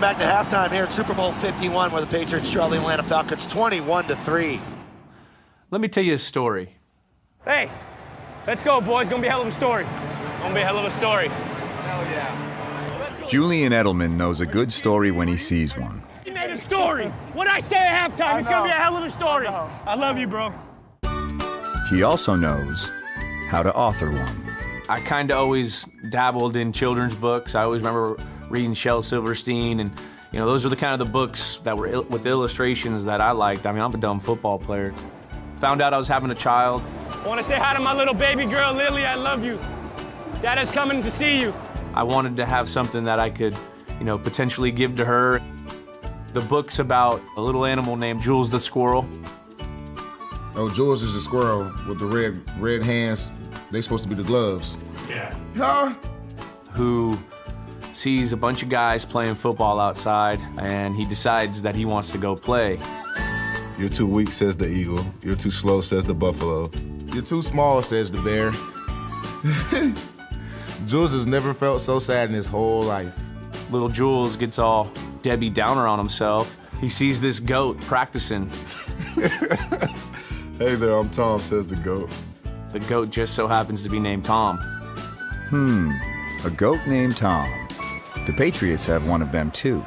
back to halftime here at Super Bowl 51, where the Patriots trail the Atlanta Falcons 21-3. Let me tell you a story. Hey, let's go, boys. Gonna be a hell of a story. Gonna be a hell of a story. Hell yeah. Julian Edelman knows a good story when he sees one. He made a story. What I say at halftime, it's gonna be a hell of a story. I love you, bro. He also knows how to author one. I kind of always dabbled in children's books. I always remember reading Shel Silverstein, and you know, those were the kind of the books that were with illustrations that I liked. I mean, I'm a dumb football player. Found out I was having a child. I want to say hi to my little baby girl, Lily. I love you. Dad is coming to see you. I wanted to have something that I could, you know, potentially give to her. The book's about a little animal named Jules the squirrel. Oh, Jules is the squirrel with the red hands. They supposed to be the gloves. Yeah. Huh? Who sees a bunch of guys playing football outside, and he decides that he wants to go play. You're too weak, says the eagle. You're too slow, says the buffalo. You're too small, says the bear. Jules has never felt so sad in his whole life. Little Jules gets all Debbie Downer on himself. He sees this goat practicing. Hey there, I'm Tom, says the goat. The goat just so happens to be named Tom. A goat named Tom. The Patriots have one of them too.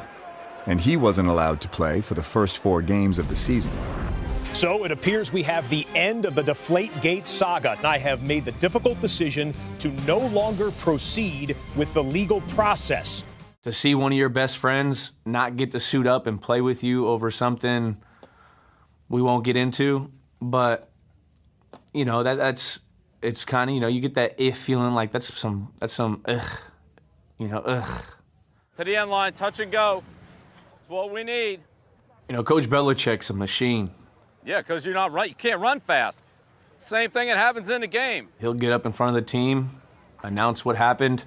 And he wasn't allowed to play for the first 4 games of the season. So it appears we have the end of the Deflategate saga, and I have made the difficult decision to no longer proceed with the legal process. To see one of your best friends not get to suit up and play with you over something we won't get into, but you know, it's kind of, you know, you get that if feeling, like that's some ugh, you know, ugh. To the end line, touch and go. That's what we need. You know, Coach Belichick's a machine. Yeah, because you're not right. You can't run fast. Same thing that happens in the game. He'll get up in front of the team, announce what happened,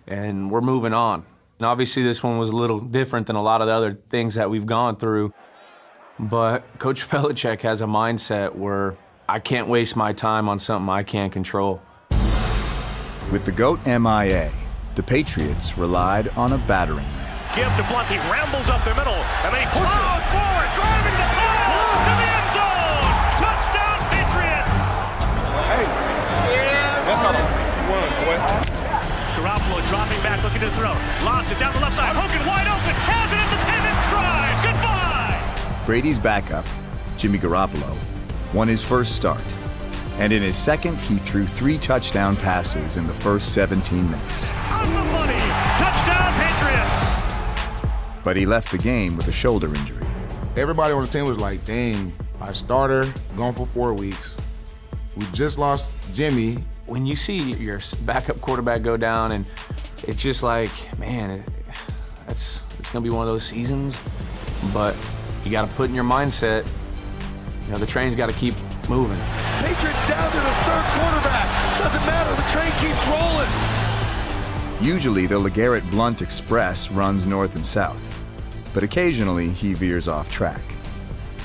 and we're moving on. And obviously this one was a little different than a lot of the other things that we've gone through. But Coach Belichick has a mindset where I can't waste my time on something I can't control. With the GOAT MIA, the Patriots relied on a battering ram. Give to Blunt, he rambles up the middle, and then he plows forward, driving the ball to the end zone! Touchdown, Patriots! Hey, yeah, that's how you run, boy. Garoppolo dropping back, looking to throw. Lobs it down the left side, Hogan wide open, has it at the 10-inch stride! Goodbye! Brady's backup, Jimmy Garoppolo, won his first start. And in his second, he threw 3 touchdown passes in the first 17 minutes. On the money! Touchdown, Patriots! But he left the game with a shoulder injury. Everybody on the team was like, dang, our starter gone for 4 weeks. We just lost Jimmy. When you see your backup quarterback go down, and it's just like, man, it's gonna be one of those seasons, but you gotta put in your mindset, you know, the train's gotta keep moving. Patriots down to the third quarterback. Doesn't matter, the train keeps rolling. Usually the LeGarrette Blount Express runs north and south, but occasionally he veers off track.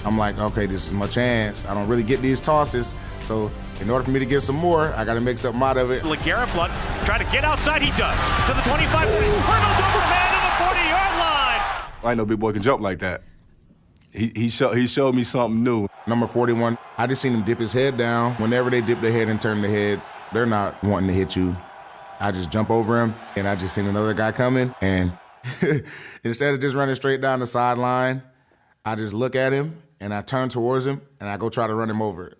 I'm like, okay, this is my chance. I don't really get these tosses, so in order for me to get some more, I gotta make something out of it. LeGarrette Blount trying to get outside, he does. To the 25, hurdles over man to the 40-yard line. I know big boy can jump like that. He showed me something new. Number 41, I just seen him dip his head down. Whenever they dip their head and turn their head, they're not wanting to hit you. I just jump over him, and I just seen another guy coming, and instead of just running straight down the sideline, I just look at him, and I turn towards him, and I go try to run him over.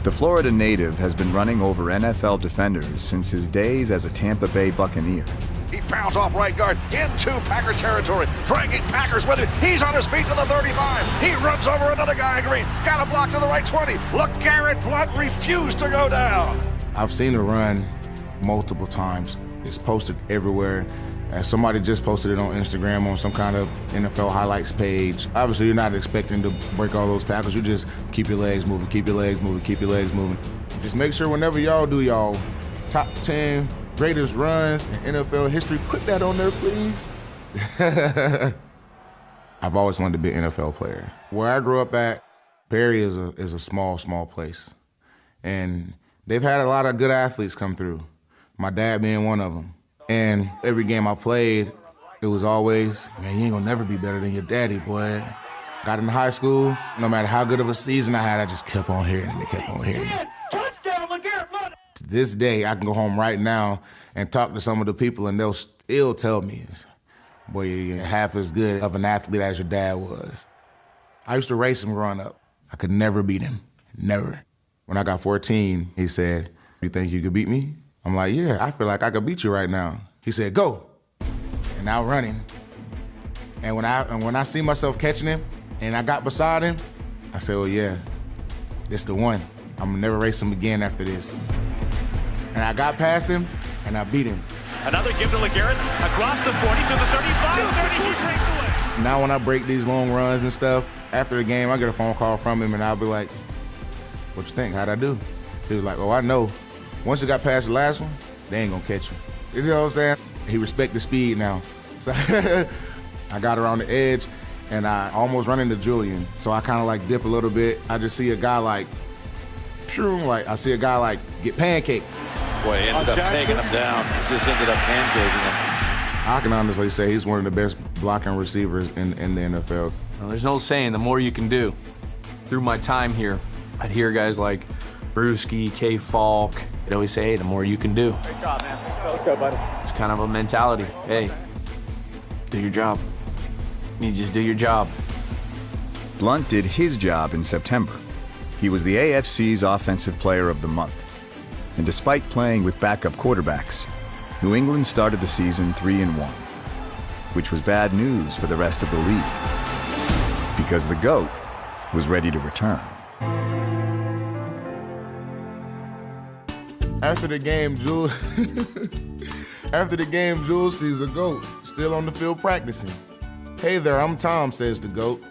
The Florida native has been running over NFL defenders since his days as a Tampa Bay Buccaneer. He pounds off right guard into Packer territory, dragging Packers with him. He's on his feet to the 35. He runs over another guy in green. Got a block to the right 20. LeGarrette Blount refused to go down. I've seen it run multiple times. It's posted everywhere. Somebody just posted it on Instagram on some kind of NFL highlights page. Obviously, you're not expecting to break all those tackles. You just keep your legs moving, keep your legs moving, keep your legs moving. Just make sure whenever y'all do y'all top 10 greatest runs in NFL history, put that on there, please. I've always wanted to be an NFL player. Where I grew up at, Perry is a small place. And they've had a lot of good athletes come through, my dad being one of them. And every game I played, it was always, man, you ain't gonna never be better than your daddy, boy. Got into high school, no matter how good of a season I had, I just kept on hearing it and kept on hearing it. To this day, I can go home right now and talk to some of the people and they'll still tell me, boy, you're half as good of an athlete as your dad was. I used to race him growing up. I could never beat him, never. When I got 14, he said, you think you could beat me? I'm like, yeah, I feel like I could beat you right now. He said, go. And I running. And when I see myself catching him and I got beside him, I said, well, yeah, this the one. I'm gonna never race him again after this. And I got past him and I beat him. Another give to LeGarrette across the 40 to the 35, 30, he breaks away. Now when I break these long runs and stuff, after the game, I get a phone call from him and I'll be like, what you think, how'd I do? He was like, oh, I know. Once you got past the last one, they ain't gonna catch you. You know what I'm saying? He respect the speed now. So I got around the edge and I almost run into Julian. So I kind of like dip a little bit. I just see a guy like I see a guy like get pancaked. Boy, ended up taking him down. Just ended up pancaking him. I can honestly say he's one of the best blocking receivers in the NFL. Well, there's no saying the more you can do. Through my time here, I'd hear guys like Brewski, K. Falk. They'd always say, hey, the more you can do. Great job, man. Let's go, buddy. It's kind of a mentality. Hey, do your job. You just do your job. Blunt did his job in September. He was the AFC's Offensive Player of the Month. And despite playing with backup quarterbacks, New England started the season 3-1, which was bad news for the rest of the league, because the GOAT was ready to return. After the game, Jules sees the GOAT still on the field practicing. Hey there, I'm Tom, says the GOAT.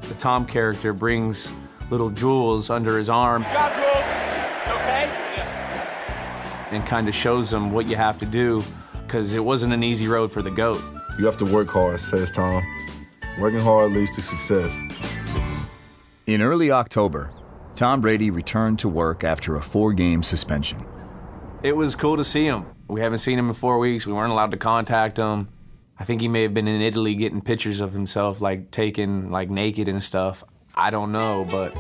The Tom character brings little Jules under his arm. Good job, Jules. Okay? And kind of shows him what you have to do, because it wasn't an easy road for the GOAT. You have to work hard, says Tom. Working hard leads to success. In early October, Tom Brady returned to work after a 4-game suspension. It was cool to see him. We haven't seen him in 4 weeks. We weren't allowed to contact him. I think he may have been in Italy getting pictures of himself, like taken like naked and stuff. I don't know, but,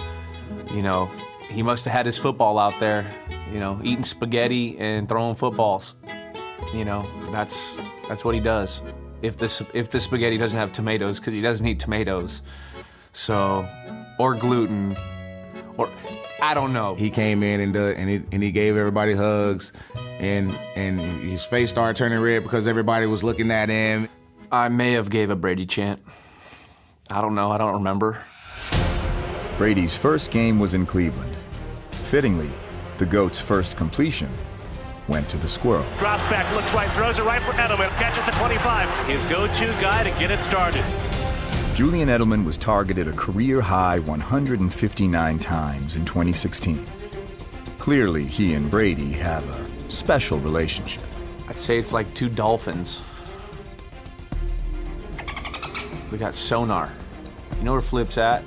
you know, he must have had his football out there, you know, eating spaghetti and throwing footballs. You know, that's what he does. If the spaghetti doesn't have tomatoes, because he doesn't eat tomatoes. So, or gluten, or I don't know. He came in and he gave everybody hugs, and his face started turning red because everybody was looking at him. I may have gave a Brady chant. I don't know, I don't remember. Brady's first game was in Cleveland. Fittingly, the GOAT's first completion went to the squirrel. Drops back, looks right, throws it right for Edelman. Catch at the 25. His go-to guy to get it started. Julian Edelman was targeted a career-high 159 times in 2016. Clearly, he and Brady have a special relationship. I'd say it's like two dolphins. We got sonar. You know where Flip's at?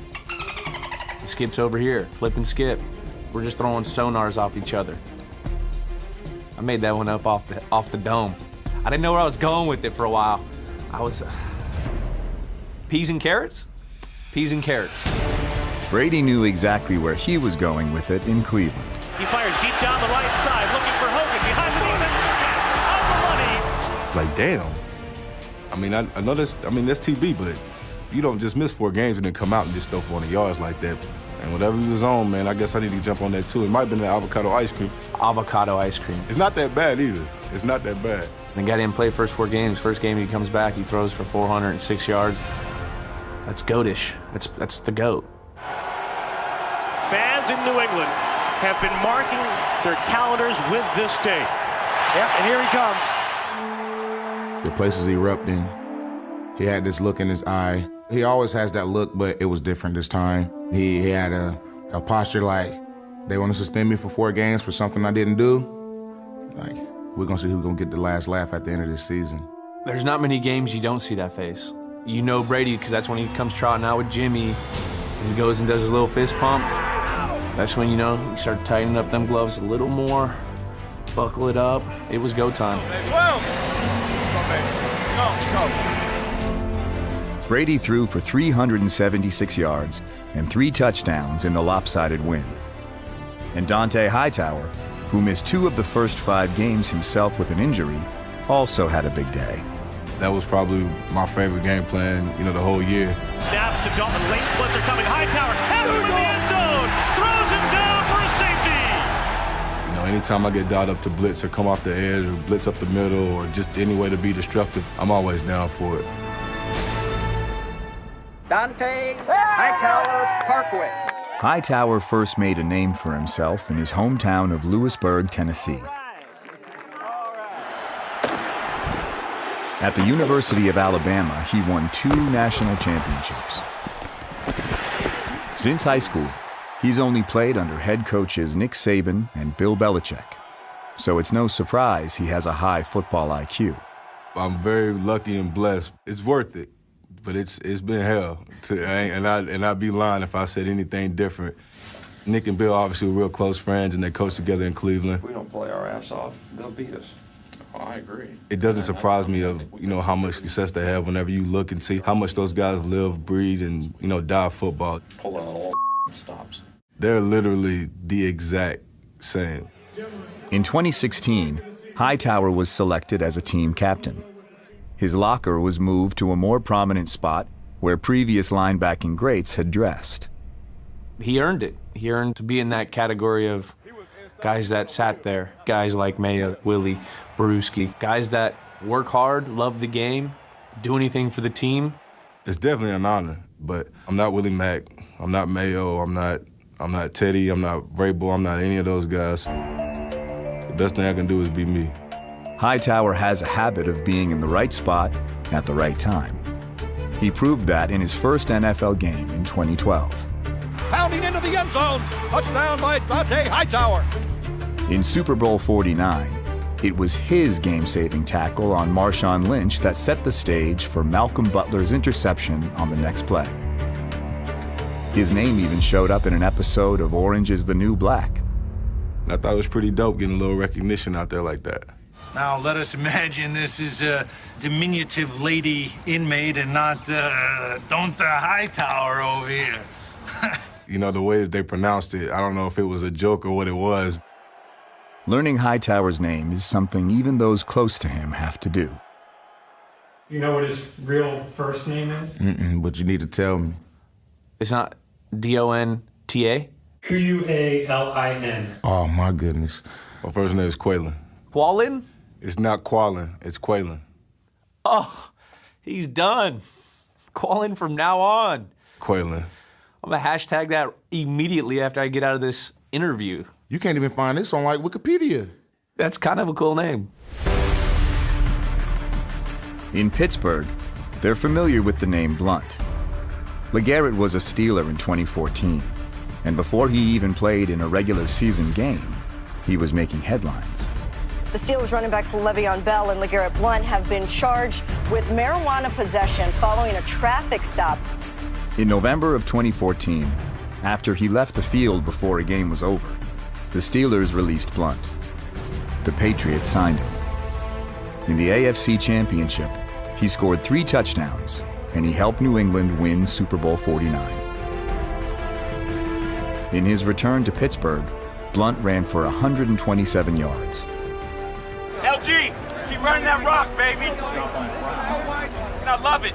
Skip's over here. Flip and Skip. We're just throwing sonars off each other. I made that one up off the dome. I didn't know where I was going with it for a while. I was... peas and carrots? Peas and carrots. Brady knew exactly where he was going with it in Cleveland. He fires deep down the right side, looking for Hogan behind the defense. On the money. Like, damn. I mean, I know that's TB, but you don't just miss 4 games and then come out and just throw 400 yards like that. And whatever he was on, man, I guess I need to jump on that too. It might have been the avocado ice cream. Avocado ice cream. It's not that bad either. It's not that bad. The guy didn't play first 4 games. First game he comes back, he throws for 406 yards. That's goatish. That's the GOAT. Fans in New England have been marking their calendars with this day. Yep, and here he comes. The place is erupting. He had this look in his eye. He always has that look, but it was different this time. He had a posture like, they want to suspend me for 4 games for something I didn't do. Like, we're going to see who's going to get the last laugh at the end of this season. There's not many games you don't see that face. You know Brady, because that's when he comes trotting out with Jimmy, and he goes and does his little fist pump. That's when, you know, you start tightening up them gloves a little more, buckle it up. It was go time. 12. Brady threw for 376 yards and 3 touchdowns in the lopsided win. And Dante Hightower, who missed 2 of the first 5 games himself with an injury, also had a big day. That was probably my favorite game plan, the whole year. Snap to Dalton, late blitzer coming. Hightower has him in the end zone, throws him down for a safety. Anytime I get dialed up to blitz or come off the edge or blitz up the middle or just any way to be destructive, I'm always down for it. Dante Hightower Parkway. Hightower first made a name for himself in his hometown of Lewisburg, Tennessee. At the University of Alabama, he won 2 national championships. Since high school, he's only played under head coaches Nick Saban and Bill Belichick, so it's no surprise he has a high football IQ. I'm very lucky and blessed. It's worth it, but it's been hell. And I'd be lying if I said anything different. Nick and Bill obviously were real close friends, and they coached together in Cleveland. If we don't play our ass off, they'll beat us. Oh, I agree. It doesn't surprise me of, how much success they have whenever you look and see how much those guys live, breathe, and, die football. Pull out all stops. They're literally the exact same. In 2016, Hightower was selected as a team captain. His locker was moved to a more prominent spot where previous linebacking greats had dressed. He earned it. He earned to be in that category of guys that sat there, guys like Mayo, Willie, Brewski, guys that work hard, love the game, do anything for the team. It's definitely an honor, but I'm not Willie Mack, I'm not Mayo, I'm not Teddy, I'm not Vrabel, I'm not any of those guys. The best thing I can do is be me. Hightower has a habit of being in the right spot at the right time. He proved that in his first NFL game in 2012. Pounding into the end zone. Touchdown by Dante Hightower. In Super Bowl 49, it was his game-saving tackle on Marshawn Lynch that set the stage for Malcolm Butler's interception on the next play. His name even showed up in an episode of Orange is the New Black. I thought it was pretty dope getting a little recognition out there like that. Now, let us imagine this is a diminutive lady inmate and not Dante Hightower over here. The way that they pronounced it, I don't know if it was a joke or what it was. Learning Hightower's name is something even those close to him have to do. You know what his real first name is? But you need to tell me. It's not D-O-N-T-A? Q-U-A-L-I-N. Oh, my goodness. My first name is Quaylen. Qualin? It's not Qualin, it's Quaylen. Oh, he's done. Qualin from now on. Quaylen. I'm gonna hashtag that immediately after I get out of this interview. You can't even find this on, Wikipedia. That's kind of a cool name. In Pittsburgh, they're familiar with the name Blunt. LeGarrette was a Steeler in 2014, and before he even played in a regular season game, he was making headlines. The Steelers running backs Le'Veon Bell and LeGarrette Blunt have been charged with marijuana possession following a traffic stop. In November of 2014, after he left the field before a game was over, the Steelers released Blunt. The Patriots signed him. In the AFC Championship, he scored 3 touchdowns, and he helped New England win Super Bowl 49. In his return to Pittsburgh, Blunt ran for 127 yards. LG, keep running that rock, baby. And I love it.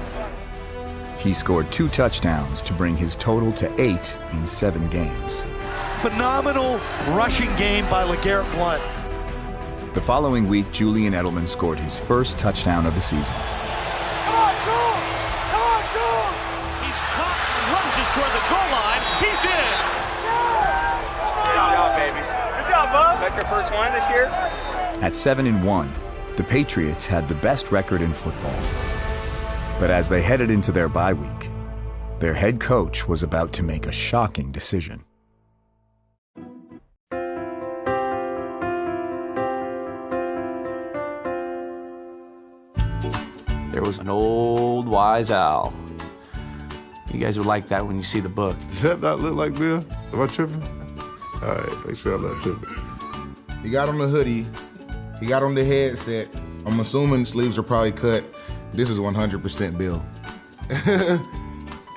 He scored 2 touchdowns to bring his total to 8 in 7 games. Phenomenal rushing game by LeGarrette Blunt. The following week, Julian Edelman scored his first touchdown of the season. Come on, Joel! Come on, Joel! He's caught, lunges toward the goal line. He's in! Good job, baby. Good job, bub. That's your first one this year? At 7-1, the Patriots had the best record in football. But as they headed into their bye week, their head coach was about to make a shocking decision. There was an old wise owl. You guys would like that when you see the book. Does that not look like Bill? Am I tripping? All right, make sure I'm not tripping. He got on the hoodie, he got on the headset, I'm assuming sleeves are probably cut. This is 100% Bill.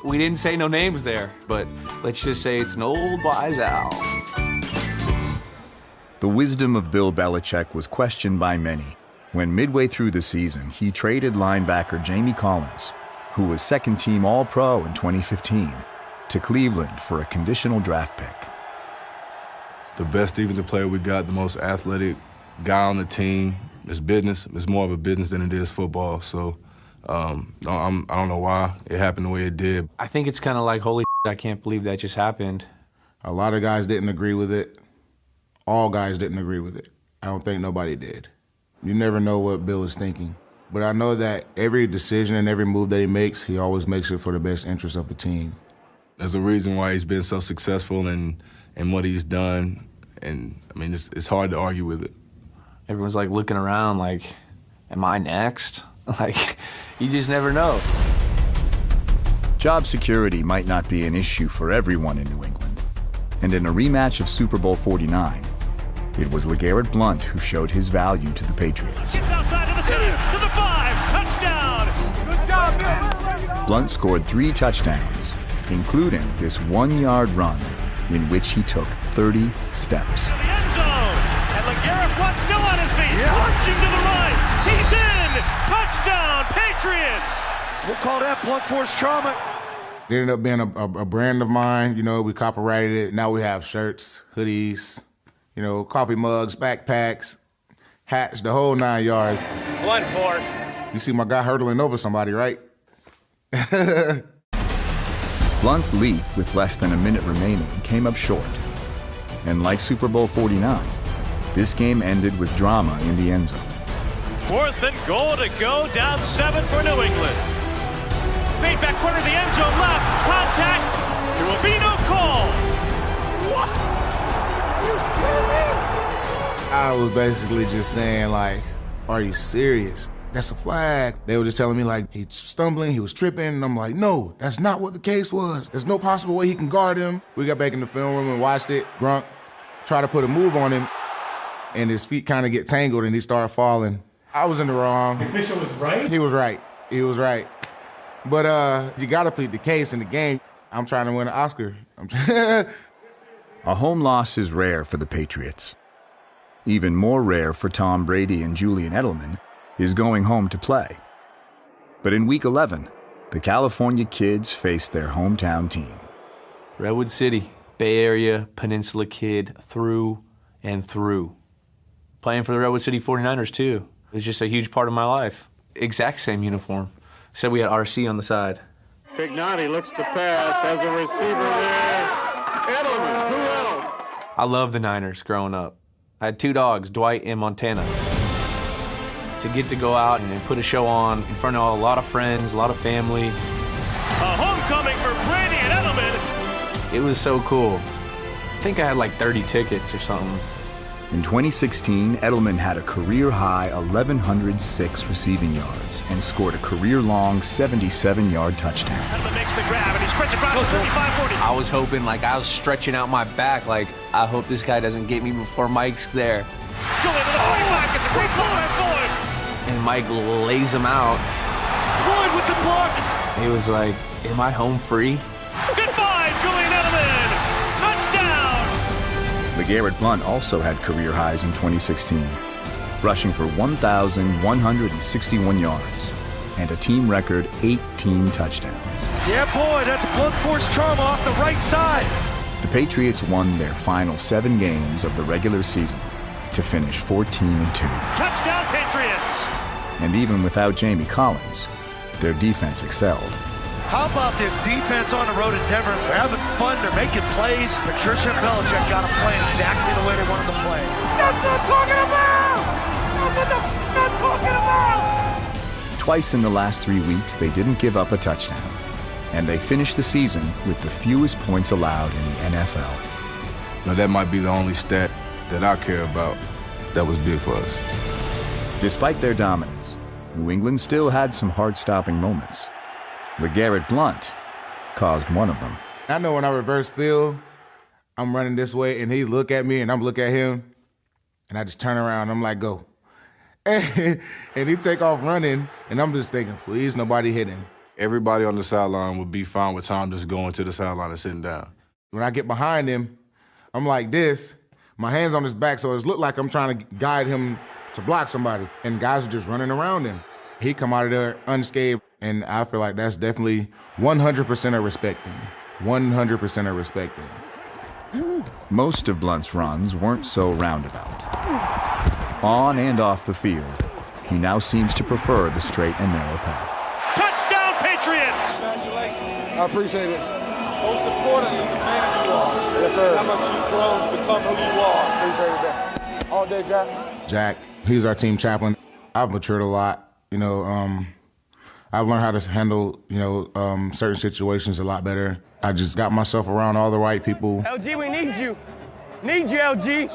We didn't say no names there, but let's just say it's an old wise owl. The wisdom of Bill Belichick was questioned by many when midway through the season he traded linebacker Jamie Collins, who was second-team All-Pro in 2015, to Cleveland for a conditional draft pick. The best defensive player we got, the most athletic guy on the team. It's business. It's more of a business than it is football. So I don't know why it happened the way it did. I think it's kind of like, holy shit, I can't believe that just happened. A lot of guys didn't agree with it. All guys didn't agree with it. I don't think nobody did. You never know what Bill is thinking. But I know that every decision and every move that he always makes it for the best interest of the team. There's a reason why he's been so successful in what he's done. And, I mean, it's hard to argue with it. Everyone's like looking around like, am I next? Like, you just never know. Job security might not be an issue for everyone in New England. And in a rematch of Super Bowl 49, it was LeGarrette Blount who showed his value to the Patriots. Gets outside to the 10, to the 5, touchdown! Good job, Bill! Blount scored 3 touchdowns, including this 1-yard run in which he took 30 steps. To the end zone, and LeGarrette Blount still on his feet, launching to the right. He's in! Touchdown, Patriots! We'll call that blunt force trauma. It ended up being a brand of mine. You know, we copyrighted it. Now we have shirts, hoodies, you know, coffee mugs, backpacks, hats, the whole 9 yards. Blunt force. You see my guy hurdling over somebody, right? Blount's leap with less than a minute remaining came up short. And like Super Bowl 49, this game ended with drama in the end zone. 4th and goal to go, down 7 for New England. Fade back corner of the end zone, left, contact, there will be no call. What? I was basically just saying, like, are you serious? That's a flag. They were just telling me, like, he's stumbling, he was tripping, and I'm like, no, that's not what the case was. There's no possible way he can guard him. We got back in the film room and watched it. Gronk tried to put a move on him, and his feet kind of get tangled, and he started falling. I was in the wrong. The official was right? He was right. He was right. But you got to plead the case in the game. I'm trying to win an Oscar. A home loss is rare for the Patriots. Even more rare for Tom Brady and Julian Edelman is going home to play. But in Week 11, the California kids faced their hometown team. Redwood City, Bay Area, Peninsula kid through and through. Playing for the Redwood City 49ers too. It was just a huge part of my life. Exact same uniform. Except we had RC on the side. Pignotti looks to pass, has a receiver there. Edelman, who else? I loved the Niners growing up. I had 2 dogs, Dwight and Montana. To get to go out and put a show on in front of a lot of friends, a lot of family. A homecoming for Brady and Edelman. It was so cool. I think I had like 30 tickets or something. In 2016, Edelman had a career-high 1,106 receiving yards and scored a career-long 77-yard touchdown. Edelman makes the grab, and he sprints across the 35-40. I was hoping, like, I was stretching out my back, like, I hope this guy doesn't get me before Mike's there. Julian to the 45, gets a great ball by Floyd. And Mike lays him out. Floyd with the block. He was like, am I home free? Goodbye, Julian Edelman. Touchdown. LeGarrette Blount also had career highs in 2016, rushing for 1,161 yards and a team record 18 touchdowns. Yeah, boy, that's blunt force trauma off the right side. The Patriots won their final 7 games of the regular season to finish 14-2. Touchdown, Patriots. And even without Jamie Collins, their defense excelled. How about this defense on the road in Denver? They're having fun, they're making plays. Patricia and Belichick got them playing exactly the way they wanted to play. That's what I'm talking about! That's what I'm talking about! Twice in the last 3 weeks, they didn't give up a touchdown. And they finished the season with the fewest points allowed in the NFL. Now, that might be the only stat that I care about that was big for us. Despite their dominance, New England still had some heart-stopping moments. LeGarrette Blount caused one of them. I know when I reverse field, I'm running this way, and he look at me, and I'm look at him, and I just turn around, and I'm like, go. And he take off running, and I'm just thinking, please, nobody hit him. Everybody on the sideline would be fine with Tom just going to the sideline and sitting down. When I get behind him, I'm like this, my hand's on his back, so it looked like I'm trying to guide him to block somebody, and guys are just running around him. He come out of there unscathed, and I feel like that's definitely 100% of respecting. 100% of respecting. Most of Blunt's runs weren't so roundabout. On and off the field, he now seems to prefer the straight and narrow path. Touchdown, Patriots! Congratulations. I appreciate it. Most importantly, the man you are. Yes, sir. How much you've grown to become who you are. Appreciate that. All day, Jack. Jack, he's our team chaplain. I've matured a lot. You know, I've learned how to handle, certain situations a lot better. I just got myself around all the right people. LG, we need you. Need you, LG.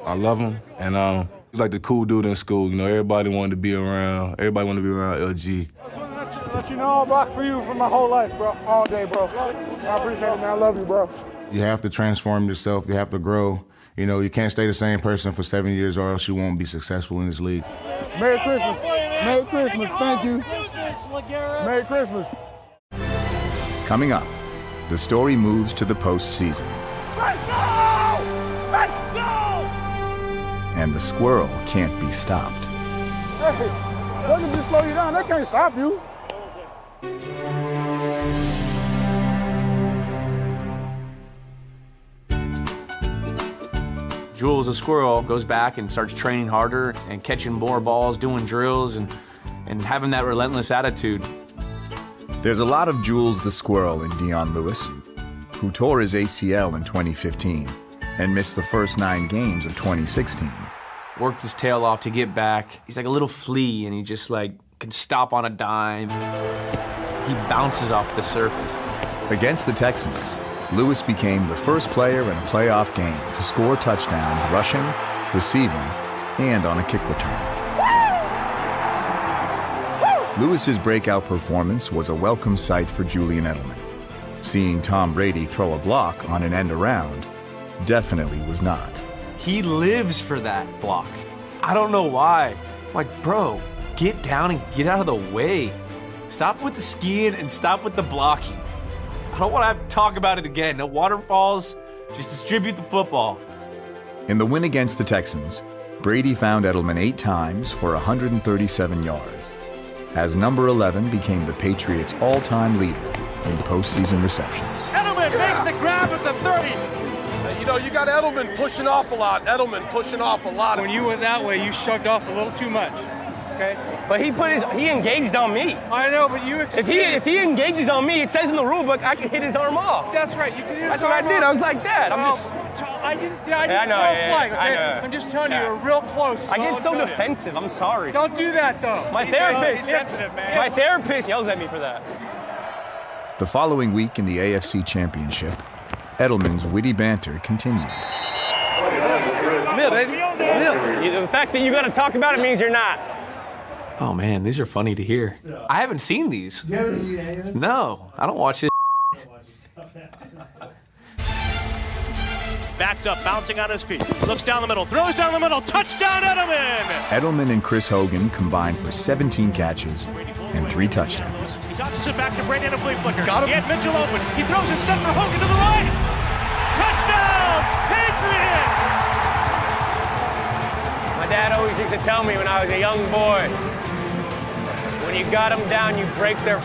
I love him, and he's like the cool dude in school. You know, everybody wanted to be around. Everybody wanted to be around LG. I just want to let you know I'll rock for you for my whole life, bro. All day, bro. I appreciate it, man. I love you, bro. You have to transform yourself. You have to grow. You know, you can't stay the same person for 7 years or else you won't be successful in this league. Merry Christmas. Merry Christmas. Thank you. Merry Christmas. Coming up, the story moves to the postseason. Let's go! Let's go! And the squirrel can't be stopped. Hey, let me just slow you down. That can't stop you. Jules, the squirrel, goes back and starts training harder and catching more balls, doing drills, and having that relentless attitude. There's a lot of Jules the Squirrel in Dion Lewis, who tore his ACL in 2015 and missed the first 9 games of 2016. Worked his tail off to get back. He's like a little flea, and he just can stop on a dime. He bounces off the surface. Against the Texans, Lewis became the first player in a playoff game to score touchdowns rushing, receiving, and on a kick return. Lewis's breakout performance was a welcome sight for Julian Edelman. Seeing Tom Brady throw a block on an end around definitely was not. He lives for that block. I don't know why. I'm like, bro, get down and get out of the way. Stop with the skiing and stop with the blocking. I don't want to talk about it again. No waterfalls, just distribute the football. In the win against the Texans, Brady found Edelman 8 times for 137 yards, as number 11 became the Patriots' all-time leader in postseason receptions. Edelman makes the grab at the 30. You got Edelman pushing off a lot. When you went that way, you shoved off a little too much. Okay? But he engaged on me. I know, but you if he engages on me, it says in the rule book I can hit his arm off. That's right. You can hit That's his what arm I did. off. I was like that. I didn't I know, flag, okay? I know. I'm just telling you, you're real close. I get so defensive. I'm sorry. Don't do that, though. My therapist yells at me for that. The following week in the AFC Championship, Edelman's witty banter continued. Mill, baby. Mill. The fact that you got to talk about it means you're not. Oh man, these are funny to hear. I haven't seen these. You haven't seen any of this? No, I don't watch this. Backs up, bouncing on his feet. Looks down the middle, throws down the middle. Touchdown, Edelman! Edelman and Chris Hogan combined for 17 catches and 3 touchdowns. He tosses it back to Brady on a flea flicker. Got him. He had Mitchell open. He throws instead for Hogan to the right. Touchdown, Patriots! My dad always used to tell me when I was a young boy, when you got them down, you break their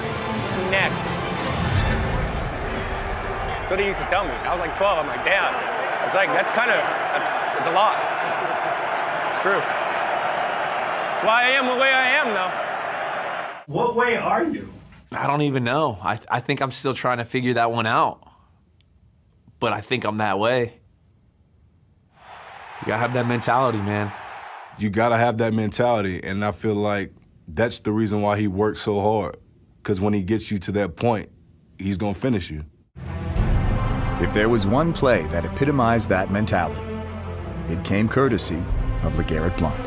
neck. That's what he used to tell me. I was like 12. I'm like, Dad. I was like, that's a lot. It's true. That's why I am the way I am now. What way are you? I don't even know. I think I'm still trying to figure that one out. But I think I'm that way. You gotta have that mentality, man. You gotta have that mentality, and I feel like that's the reason why he works so hard. Because when he gets you to that point, he's gonna finish you. If there was one play that epitomized that mentality, it came courtesy of LeGarrette Blount.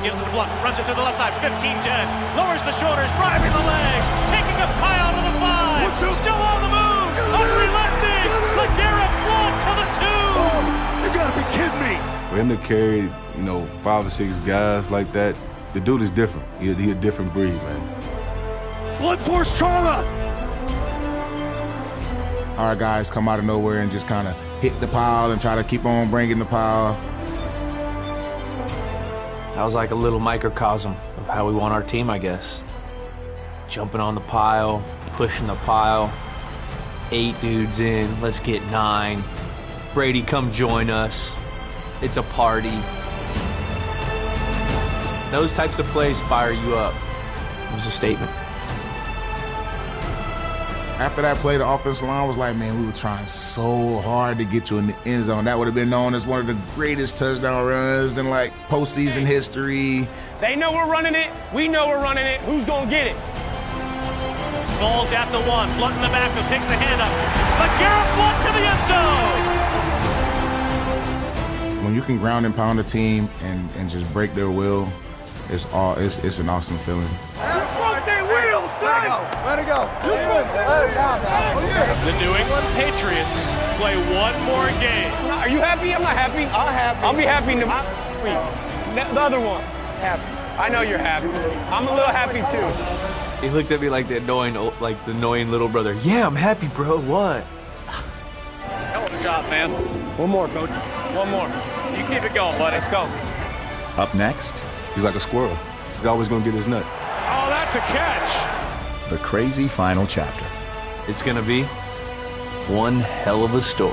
Gives it to Blunt, runs it through the left side, 15-10, lowers the shoulders, driving the legs, taking a pile to the 5, still on the move, unrelenting, LeGarrette Blount to the 2. Oh, you gotta be kidding me. For him to carry, 5 or 6 guys like that, The dude is different. He a different breed, man. Blunt force trauma. Our guys come out of nowhere and just kind of hit the pile and try to keep on bringing the pile. That was like a little microcosm of how we want our team, I guess. Jumping on the pile, pushing the pile. 8 dudes in, let's get 9. Brady, come join us. It's a party. Those types of plays fire you up. It was a statement. After that play, the offensive line was like, man, we were trying so hard to get you in the end zone. That would have been known as one of the greatest touchdown runs in like postseason history. They know we're running it. We know we're running it. Who's going to get it? Ball's at the 1. Blunt in the backfield, takes the hand up. LeGarrette Blunt to the end zone. When you can ground and pound a team and just break their will, it's an awesome feeling. Let it go. The New England Patriots play one more game. Are you happy? I'm not happy. I'm happy. I'll be happy tomorrow. The other one. Happy. I know you're happy. I'm a little happy too. He looked at me like the annoying little brother. Yeah, I'm happy, bro. What? Hell of a job, man. One more, coach. One more. You keep it going, buddy. Let's go. Up next, he's like a squirrel. He's always gonna get his nut. Oh, that's a catch. The crazy final chapter. It's gonna be one hell of a story.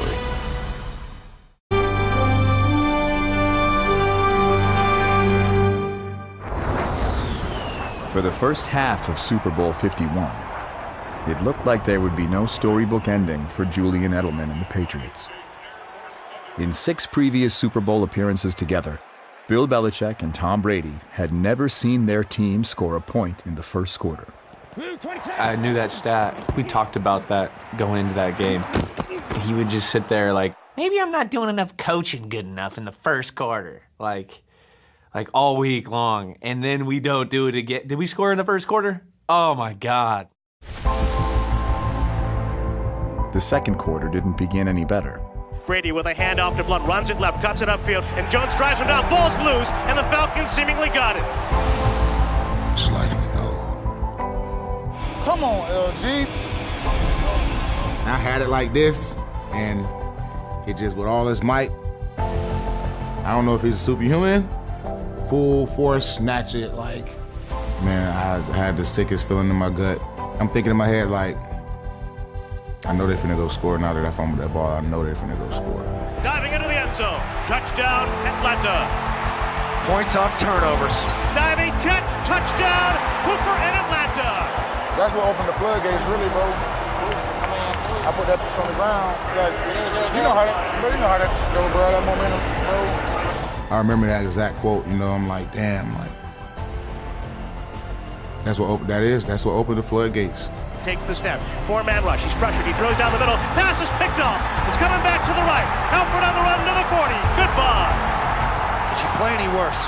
For the first half of Super Bowl 51, it looked like there would be no storybook ending for Julian Edelman and the Patriots. In 6 previous Super Bowl appearances together, Bill Belichick and Tom Brady had never seen their team score a point in the first quarter. I knew that stat. We talked about that going into that game. He would just sit there like, maybe I'm not doing enough coaching good enough in the first quarter. Like all week long. And then we don't do it again. Did we score in the first quarter? Oh my God. The second quarter didn't begin any better. Brady with a handoff to Blunt, runs it left, cuts it upfield, and Jones drives him down, ball's loose, and the Falcons seemingly got it. It's like, no. Come on, LG. I had it like this, and it just, with all his might, I don't know if he's a superhuman, full force, snatch it, like, man, I had the sickest feeling in my gut. I'm thinking in my head, like, I know they're finna go score now that I fumbled that ball. I know they're finna go score. Diving into the end zone. Touchdown, Atlanta. Points off turnovers. Diving catch, touchdown, Hooper and Atlanta. That's what opened the floodgates, really, bro. I mean, I put that on the ground. Like, you know how that go, bro. That momentum, bro. I remember that exact quote. You know, I'm like, damn, like, that's what opened the floodgates. Takes the snap. 4-man rush. He's pressured. He throws down the middle. Pass is picked off. It's coming back to the right. Alfred on the run to the 40. Goodbye. Did you play any worse?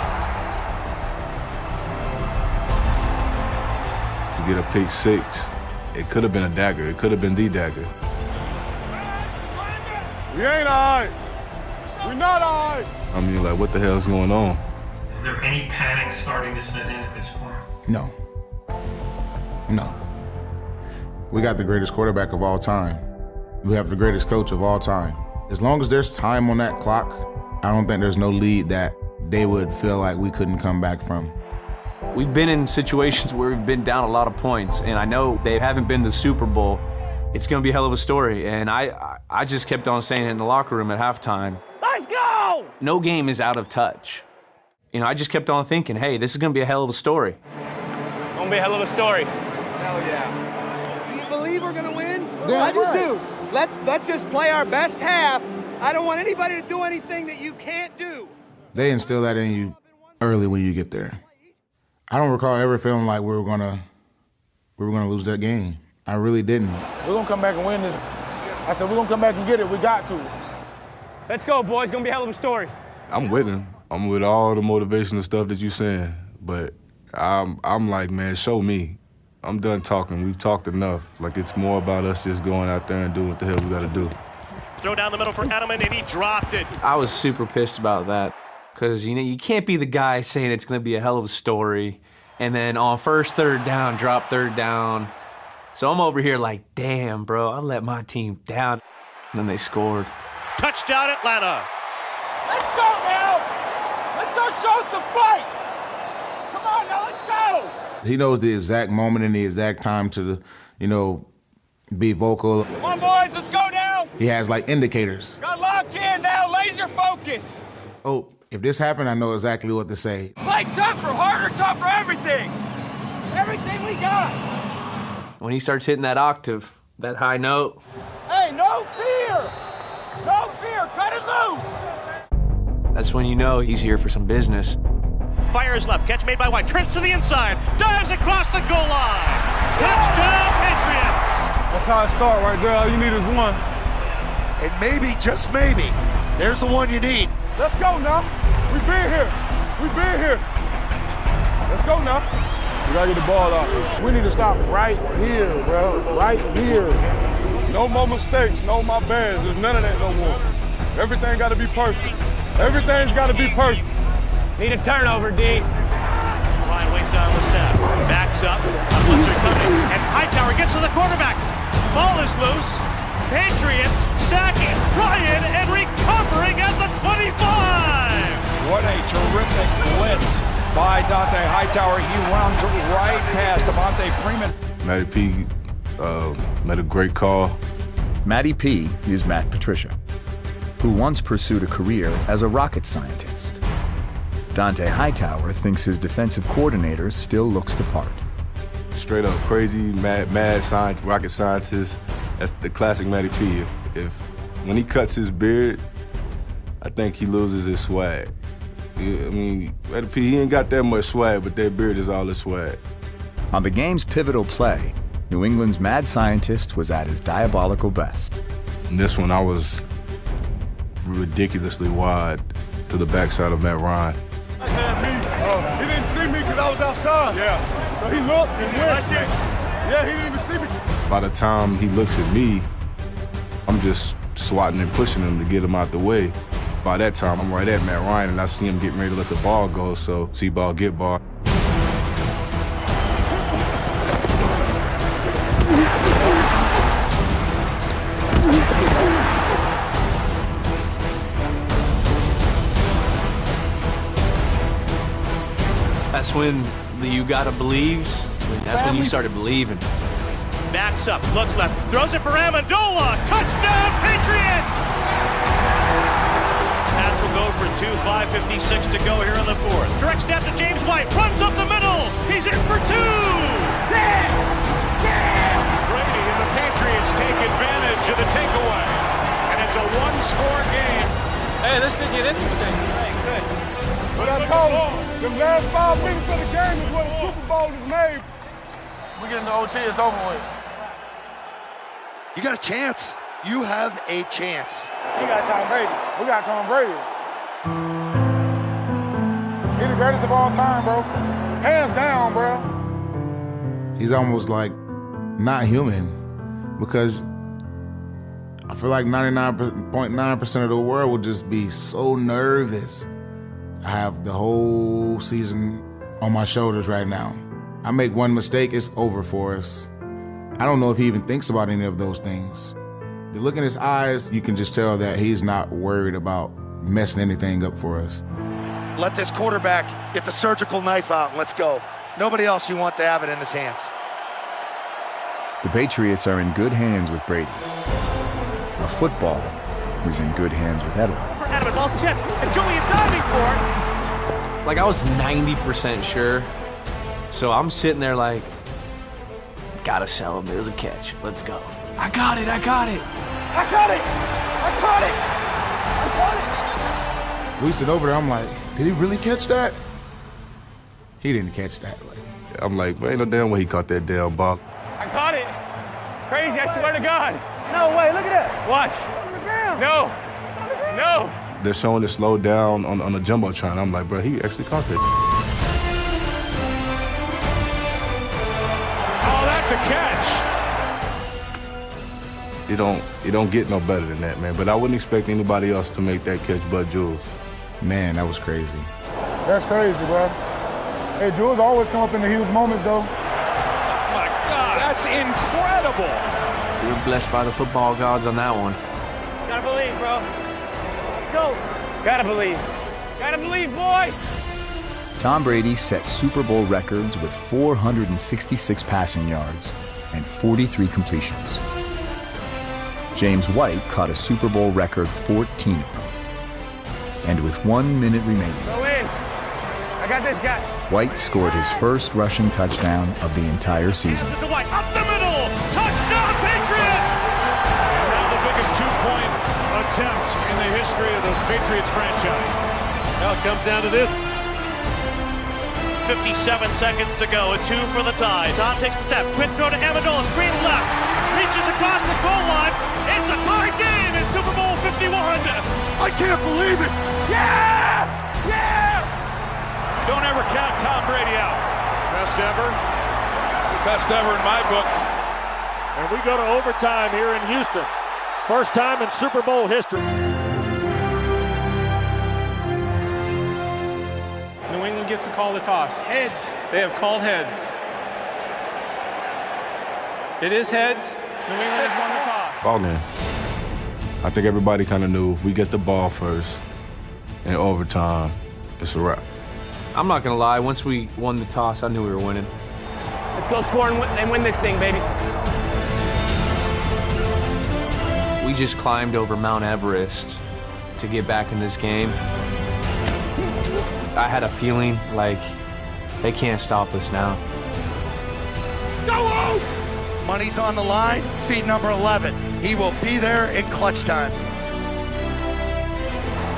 To get a pick 6, it could have been a dagger. It could have been the dagger. We ain't all right. We're not all right. I mean, like, what the hell is going on? Is there any panic starting to set in at this point? No. We got the greatest quarterback of all time. We have the greatest coach of all time. As long as there's time on that clock, I don't think there's no lead that they would feel like we couldn't come back from. We've been in situations where we've been down a lot of points, and I know they haven't been the Super Bowl. It's gonna be a hell of a story, and I just kept on saying it in the locker room at halftime. Let's go! No game is out of touch. You know, I just kept on thinking, hey, this is gonna be a hell of a story. Gonna be a hell of a story. Hell yeah. Do you believe we're gonna win? Yeah, I do right. too. Let's just play our best half. I don't want anybody to do anything that you can't do. They instill that in you early when you get there. I don't recall ever feeling like we were gonna lose that game. I really didn't. We're gonna come back and win this. I said, we're gonna come back and get it. We got to. Let's go, boys. Gonna be a hell of a story. I'm with him. I'm with all the motivational stuff that you're saying, but I'm like, man, show me. I'm done talking. We've talked enough. Like, it's more about us just going out there and doing what the hell we got to do. Throw down the middle for Edelman, and he dropped it. I was super pissed about that. Because, you know, you can't be the guy saying it's going to be a hell of a story, and then on first, third down, drop third down. So I'm over here like, damn, bro, I let my team down. And then they scored. Touchdown, Atlanta. Let's go now. Let's start showing some fight. Come on now, let's go. He knows the exact moment and the exact time to, you know, be vocal. Come on, boys, let's go now. He has like indicators. Got locked in now, laser focus. Oh, if this happened, I know exactly what to say. Play tougher, harder, tougher, everything. Everything we got. When he starts hitting that octave, that high note. Hey, no fear. No fear, cut it loose. That's when you know he's here for some business. Fires left, catch made by White, turns to the inside, dives across the goal line. Touchdown, Patriots. That's how it starts right there. All you need is one. And maybe, just maybe, there's the one you need. Let's go now. We been here. We been here. Let's go now. We gotta get the ball out. We need to stop right here, bro. Right here. No more mistakes, no more bads. There's none of that no more. Everything gotta be perfect. Everything's gotta be perfect. Need a turnover, D. Ryan waits on the step, backs up, a blitzer coming, and Hightower gets to the quarterback. Ball is loose. Patriots sacking Ryan and recovering at the 25. What a terrific blitz by Dante Hightower. He runs right past Devontae Freeman. Matty P made a great call. Matty P is Matt Patricia, who once pursued a career as a rocket scientist. Dante Hightower thinks his defensive coordinator still looks the part. Straight up crazy, mad science, rocket scientist. That's the classic Matty P. If when he cuts his beard, I think he loses his swag. I mean, Matty P, he ain't got that much swag, but that beard is all his swag. On the game's pivotal play, New England's mad scientist was at his diabolical best. In this one, I was ridiculously wide to the backside of Matt Ryan. He didn't see me because I was outside. Yeah. So he looked and went. Yeah, he didn't even see me. By the time he looks at me, I'm just swatting and pushing him to get him out the way. By that time, I'm right at Matt Ryan, and I see him getting ready to let the ball go, so see ball, get ball. That's when the you gotta believes. That's when you started believing. Backs up, looks left, throws it for Amendola. Touchdown, Patriots! Pats will go for 2, 5:56 to go here in the fourth. Direct snap to James White, runs up the middle. He's in for 2. Yeah! Brady and the Patriots take advantage of the takeaway. And it's a one-score game. Hey, this could get interesting. Hey, good. But I told you, the last 5 minutes of the game is where the Super Bowl is made. We get into OT, it's over with. You got a chance. You have a chance. We got Tom Brady. We got Tom Brady. He's the greatest of all time, bro. Hands down, bro. He's almost like not human because I feel like 99.9% of the world would just be so nervous. I have the whole season on my shoulders right now. I make one mistake, it's over for us. I don't know if he even thinks about any of those things. You look in his eyes, you can just tell that he's not worried about messing anything up for us. Let this quarterback get the surgical knife out and let's go. Nobody else you want to have it in his hands. The Patriots are in good hands with Brady. A football is in good hands with Edelman. For Edelman, ball's tipped, and Julian diving for it. Like, I was 90% sure. So I'm sitting there like, gotta sell him. It was a catch. Let's go. I got it. I got it. I caught it! I caught it! I caught it! We sit over there, I'm like, did he really catch that? He didn't catch that. I'm like, man, ain't no damn way he caught that damn ball. I caught it. Crazy, I swear to God. No way, look at that. Watch. On the ground. No. No. They're showing it slow down on the Jumbotron. I'm like, bro, he actually caught that. Oh, that's a catch. It don't get no better than that, man. But I wouldn't expect anybody else to make that catch but Jules. Man, that was crazy. That's crazy, bro. Hey, Jules always come up in the huge moments, though. Oh, my God. That's incredible. We were blessed by the football gods on that one. Gotta believe, bro. Let's go. Gotta believe. Gotta believe, boys. Tom Brady set Super Bowl records with 466 passing yards and 43 completions. James White caught a Super Bowl record 14 of them. And with 1 minute remaining, Go in. I got this guy. White scored his first rushing touchdown of the entire season. To White, up the middle. Touchdown, Patriots! And now the biggest two-point attempt in the history of the Patriots franchise. Now it comes down to this. 57 seconds to go, a 2 for the tie. Tom takes the step, quick throw to Amendola, screen left, reaches across the goal line. It's a tie game in Super Bowl 51. I can't believe it. Yeah! Yeah! Don't ever count Tom Brady out. Best ever. Best ever in my book. And we go to overtime here in Houston. First time in Super Bowl history. New England gets to call the toss. Heads. They have called heads. It is heads. New England has won the toss. Ball game. I think everybody kind of knew if we get the ball first in overtime, it's a wrap. I'm not gonna lie, once we won the toss, I knew we were winning. Let's go score and win this thing, baby. We just climbed over Mount Everest to get back in this game. I had a feeling like they can't stop us now. Go home! Money's on the line, feed number 11. He will be there in clutch time.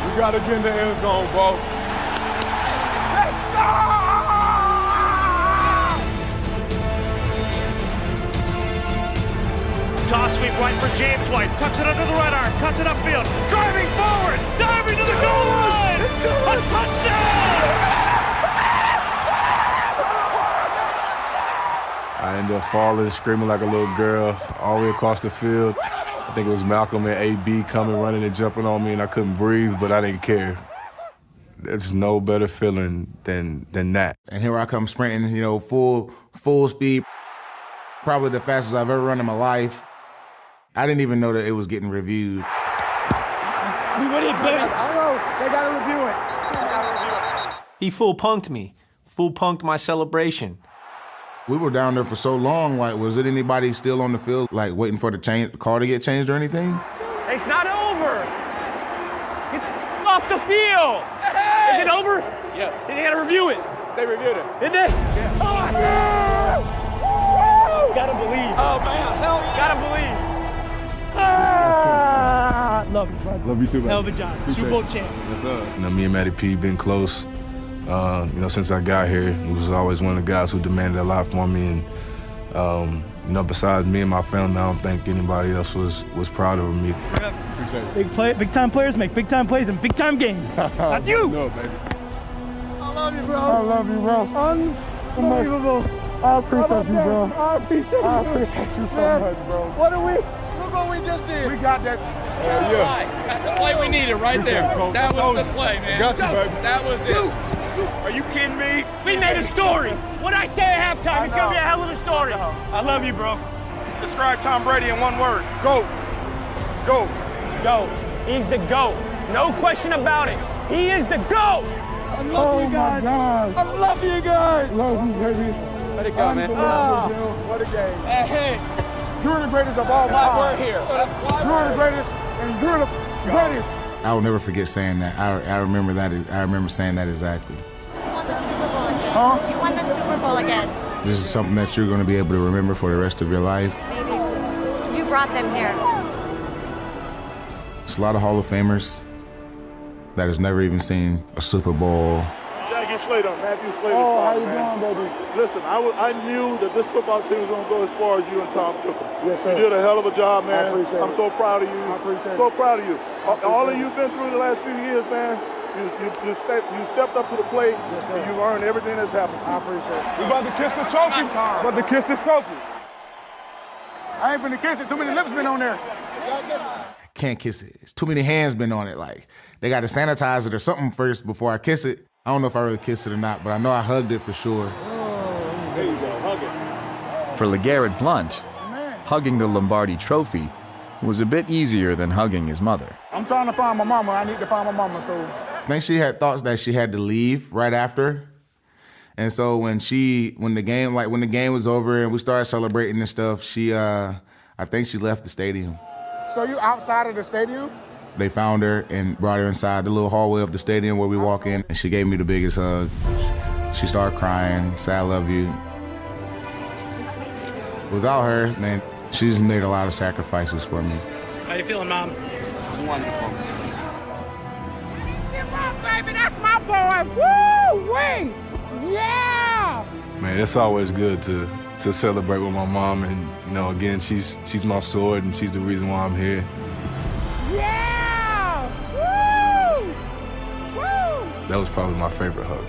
We gotta get in the end zone, bro. Toss sweep right for James White, tucks it under the right arm, cuts it upfield, driving forward, diving to the goal line! A touchdown! I ended up falling, screaming like a little girl all the way across the field. I think it was Malcolm and AB coming, running and jumping on me, and I couldn't breathe, but I didn't care. There's no better feeling than that. And here I come sprinting, you know, full speed. Probably the fastest I've ever run in my life. I didn't even know that it was getting reviewed. We win it, baby. I know. They gotta review it. He full punked me. Full punked my celebration. We were down there for so long, like, was it anybody still on the field, like, waiting for the call to get changed or anything? It's not over. Get off the field. Hey! Is it over? Yes. They gotta review it. They reviewed it. Did they? Yeah. Oh, yeah! Gotta believe. Oh, man. Hell yeah. Gotta believe. Love you, brother. Love you too, man. Hell of a job. Super Bowl champ. Yes, sir. You know, me and Matty P been close. You know, since I got here, he was always one of the guys who demanded a lot from me. And, you know, besides me and my family, I don't think anybody else was proud of me. Appreciate it. Big time players make big time plays in big time games. That's you. No, baby. I love you, bro. I love you, bro. Unbelievable. I appreciate you, bro. I appreciate you. I appreciate you so much, bro. What are we? Look what we just did. We got that. Yeah. That's the play we needed right there. That was the play, man. Got you, baby. That was it. Are you kidding me? We made a story. What'd I say at halftime? It's gonna be a hell of a story. I love you, bro. Describe Tom Brady in one word. Go. Go. Go. He's the GOAT. No question about it. He is the GOAT. I love you guys. I love you guys. Love you, baby. Let it go, man. What a game. Hey. You're the greatest of all time. We're here. You're the greatest, and you're the greatest. I will never forget saying that. I remember that. I remember saying that exactly. You won the Super Bowl again. You won the Super Bowl again. This is something that you're going to be able to remember for the rest of your life. Maybe you brought them here. It's a lot of Hall of Famers that has never even seen a Super Bowl. Jackie Slater, Matthew Slater. Oh, how you doing, baby? Listen, I knew that this football team was going to go as far as you and Tom took them. Yes, sir. You did a hell of a job, man. I appreciate it. I'm so proud of you. I appreciate it. So proud of you. All that you've been through the last few years, man, you stepped up to the plate, yes, sir. and you've earned everything that's happened to you. I appreciate it. We about to kiss the trophy. About to kiss this trophy. I ain't finna kiss it. Too many lips been on there. can't kiss it. It's too many hands been on it. Like, they got to sanitize it or something first before I kiss it. I don't know if I really kissed it or not, but I know I hugged it for sure. Oh, there you go, hug it. For LeGarrette Blount, hugging the Lombardi Trophy was a bit easier than hugging his mother. I'm trying to find my mama. I need to find my mama, so. I think she had thoughts that she had to leave right after. And so when the game was over and we started celebrating and stuff, I think she left the stadium. So you outside of the stadium? They found her and brought her inside the little hallway of the stadium where we walk in, and she gave me the biggest hug. She started crying, said, "I love you." Without her, man, she's made a lot of sacrifices for me. How you feeling, Mom? Wonderful. Come on, baby, that's my boy. Woo-wee! Yeah! Man, it's always good to celebrate with my mom, and you know, again, she's my sword, and she's the reason why I'm here. Yeah! Woo! Woo! That was probably my favorite hug.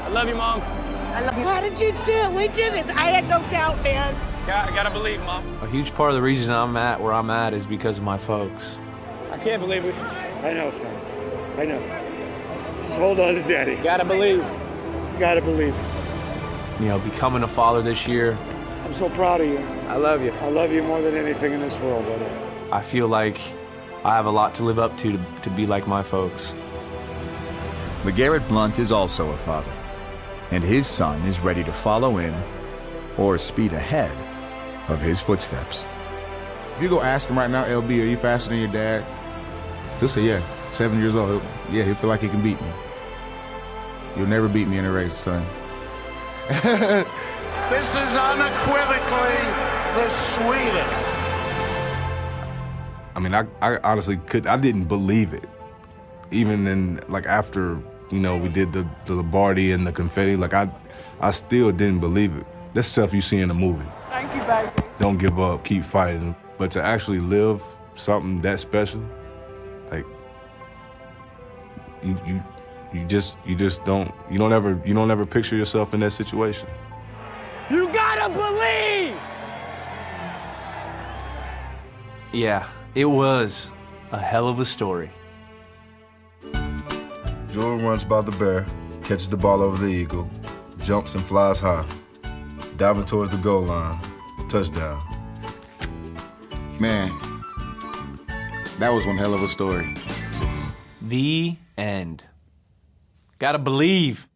I love you, Mom. I love you. How did you do it? We did this. I had no doubt, man. I gotta believe, Mom. A huge part of the reason I'm at where I'm at is because of my folks. I can't believe it. I know, son. I know. Just hold on to Daddy. Gotta believe. Gotta believe. You know, becoming a father this year, I'm so proud of you. I love you. I love you more than anything in this world, buddy. I feel like I have a lot to live up to be like my folks. LeGarrette Blount is also a father, and his son is ready to follow in or speed ahead of his footsteps. If you go ask him right now, LB, are you faster than your dad? He'll say, yeah. 7 years old. He'll feel like he can beat me. You'll never beat me in a race, son. This is unequivocally the sweetest. I mean, I honestly I didn't believe it. Even in, like, after, you know, we did the Lombardi and the confetti, like, I still didn't believe it. That's stuff you see in a movie. Thank you, baby. Don't give up, keep fighting. But to actually live something that special, like, you don't ever picture yourself in that situation. You gotta believe! Yeah, it was a hell of a story. Jordan runs by the bear, catches the ball over the eagle, jumps and flies high, diving towards the goal line, touchdown. Man, that was one hell of a story. The end. Gotta believe.